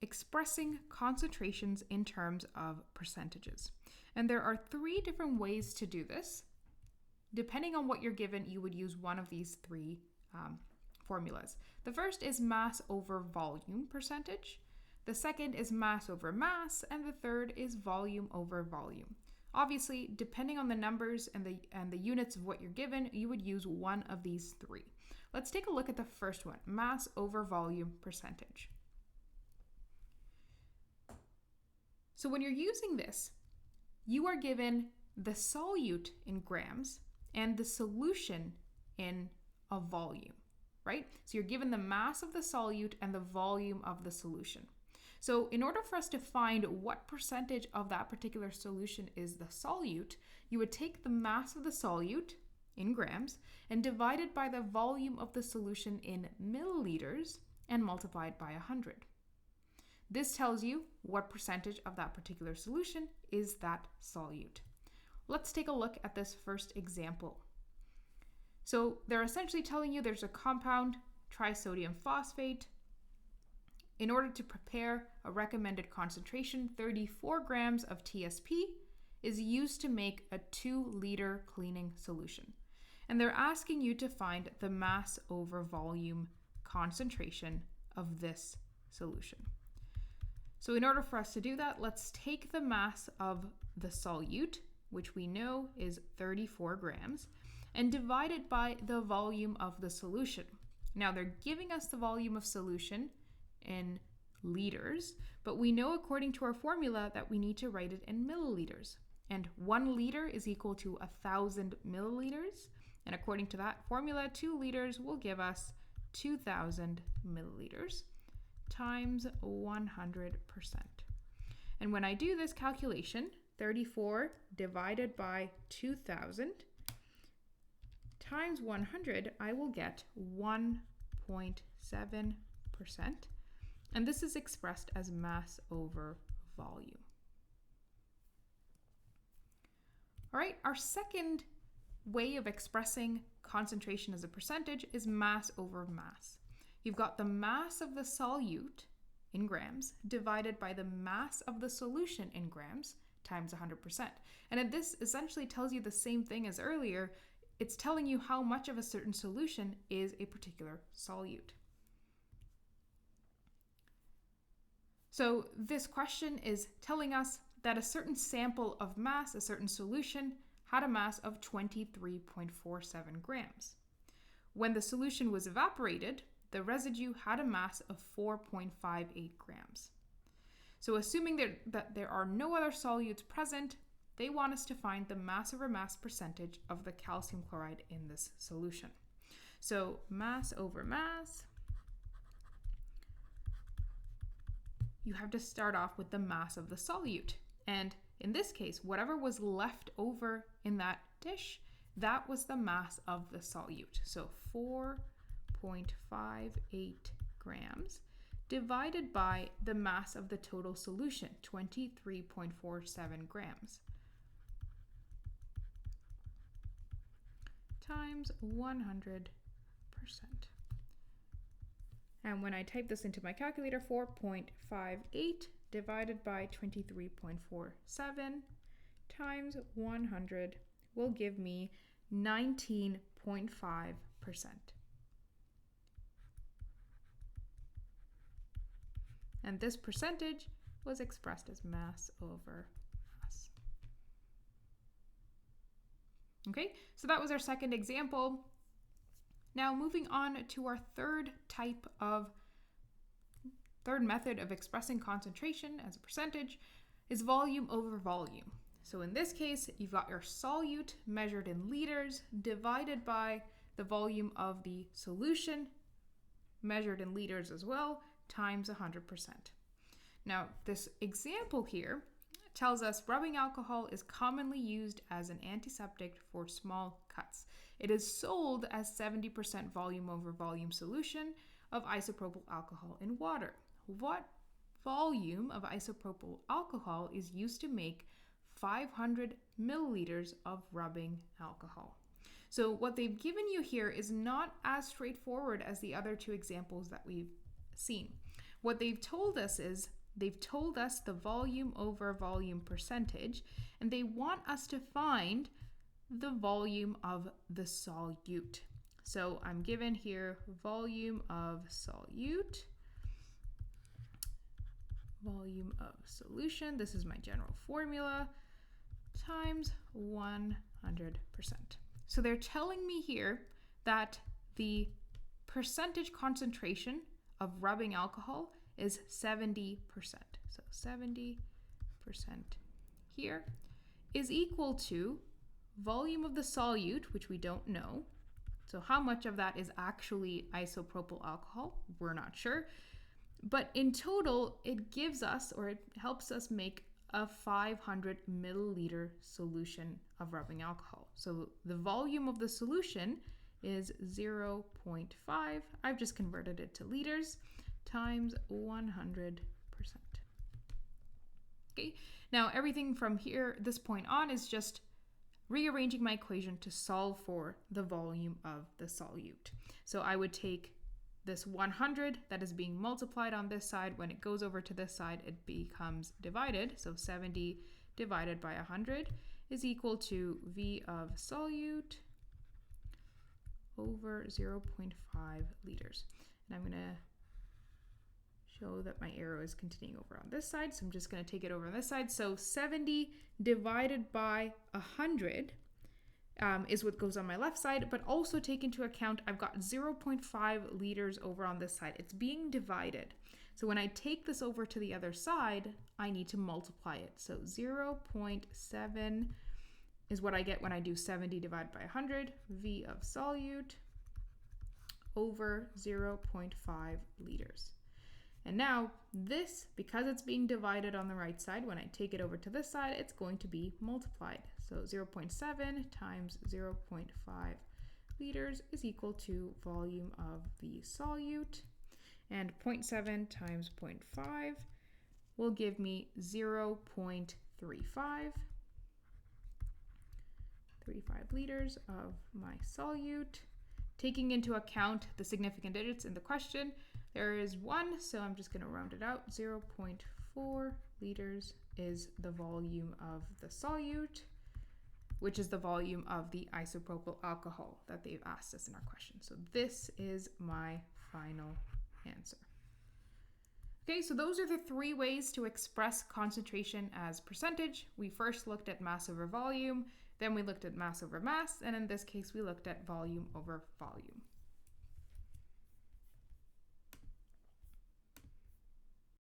expressing concentrations in terms of percentages. And there are 3 different ways to do this. Depending on what you're given, you would use one of these 3 formulas. The first is mass over volume percentage. The second is mass over mass, and the third is volume over volume. Obviously, depending on the numbers and the units of what you're given, you would use one of these 3. Let's take a look at the first one, mass over volume percentage. So when you're using this, you are given the solute in grams and the solution in a volume, right? So you're given the mass of the solute and the volume of the solution. So in order for us to find what percentage of that particular solution is the solute, you would take the mass of the solute in grams and divide it by the volume of the solution in milliliters and multiply it by 100. This tells you what percentage of that particular solution is that solute. Let's take a look at this first example. So they're essentially telling you there's a compound, trisodium phosphate. In order to prepare a recommended concentration, 34 grams of TSP is used to make a 2-liter cleaning solution. And they're asking you to find the mass over volume concentration of this solution. So in order for us to do that, let's take the mass of the solute, which we know is 34 grams, and divide it by the volume of the solution. Now they're giving us the volume of solution in liters, but we know according to our formula that we need to write it in milliliters. And 1 liter is equal to 1,000 milliliters. And according to that formula, 2 liters will give us 2,000 milliliters times 100%. And when I do this calculation, 34 divided by 2,000 times 100, I will get 1.7%. And this is expressed as mass over volume. All right, our second way of expressing concentration as a percentage is mass over mass. You've got the mass of the solute in grams divided by the mass of the solution in grams times 100%. And this essentially tells you the same thing as earlier. It's telling you how much of a certain solution is a particular solute. So this question is telling us that a certain sample of mass, a certain solution, had a mass of 23.47 grams. When the solution was evaporated, the residue had a mass of 4.58 grams. So assuming that there are no other solutes present, they want us to find the mass over mass percentage of the calcium chloride in this solution. So mass over mass, you have to start off with the mass of the solute. And in this case, whatever was left over in that dish, that was the mass of the solute. So 4.58 grams divided by the mass of the total solution, 23.47 grams, times 100%. And when I type this into my calculator, 4.58 divided by 23.47 times 100 will give me 19.5%. And this percentage was expressed as mass over mass. Okay, so that was our second example. Now moving on to our third method of expressing concentration as a percentage is volume over volume. So in this case, you've got your solute measured in liters divided by the volume of the solution measured in liters as well, times 100%. Now this example here tells us rubbing alcohol is commonly used as an antiseptic for small cuts. It is sold as 70% volume over volume solution of isopropyl alcohol in water. What volume of isopropyl alcohol is used to make 500 milliliters of rubbing alcohol? So what they've given you here is not as straightforward as the other two examples that we've seen. what they've told us is they've told us the volume over volume percentage, and they want us to find the volume of the solute. So I'm given here volume of solute, volume of solution, this is my general formula, times 100%. So they're telling me here that the percentage concentration of rubbing alcohol is 70%. So 70% here is equal to volume of the solute, which we don't know. So how much of that is actually isopropyl alcohol? We're not sure. But in total, it gives us, or it helps us make a 500 milliliter solution of rubbing alcohol. So the volume of the solution is 0.5. I've just converted it to liters times 100%. Okay, now everything from here, this point on, is just rearranging my equation to solve for the volume of the solute. So I would take this 100 that is being multiplied on this side. When it goes over to this side, it becomes divided. So 70 divided by 100 is equal to V of solute over 0.5 liters. And I'm going to show that my arrow is continuing over on this side. So I'm just going to take it over on this side. So 70 divided by 100 is what goes on my left side, but also take into account I've got 0.5 liters over on this side. It's being divided. So when I take this over to the other side, I need to multiply it. So 0.7 is what I get when I do 70 divided by 100, V of solute over 0.5 liters. And now this, because it's being divided on the right side, when I take it over to this side, it's going to be multiplied. So 0.7 times 0.5 liters is equal to volume of the solute. And 0.7 times 0.5 will give me 0.35. 35 liters of my solute. Taking into account the significant digits in the question, there is 1, so I'm just going to round it out. 0.4 liters is the volume of the solute, which is the volume of the isopropyl alcohol that they've asked us in our question. So this is my final answer. Okay, so those are the 3 ways to express concentration as percentage. We first looked at mass over volume, then we looked at mass over mass, and in this case we looked at volume over volume.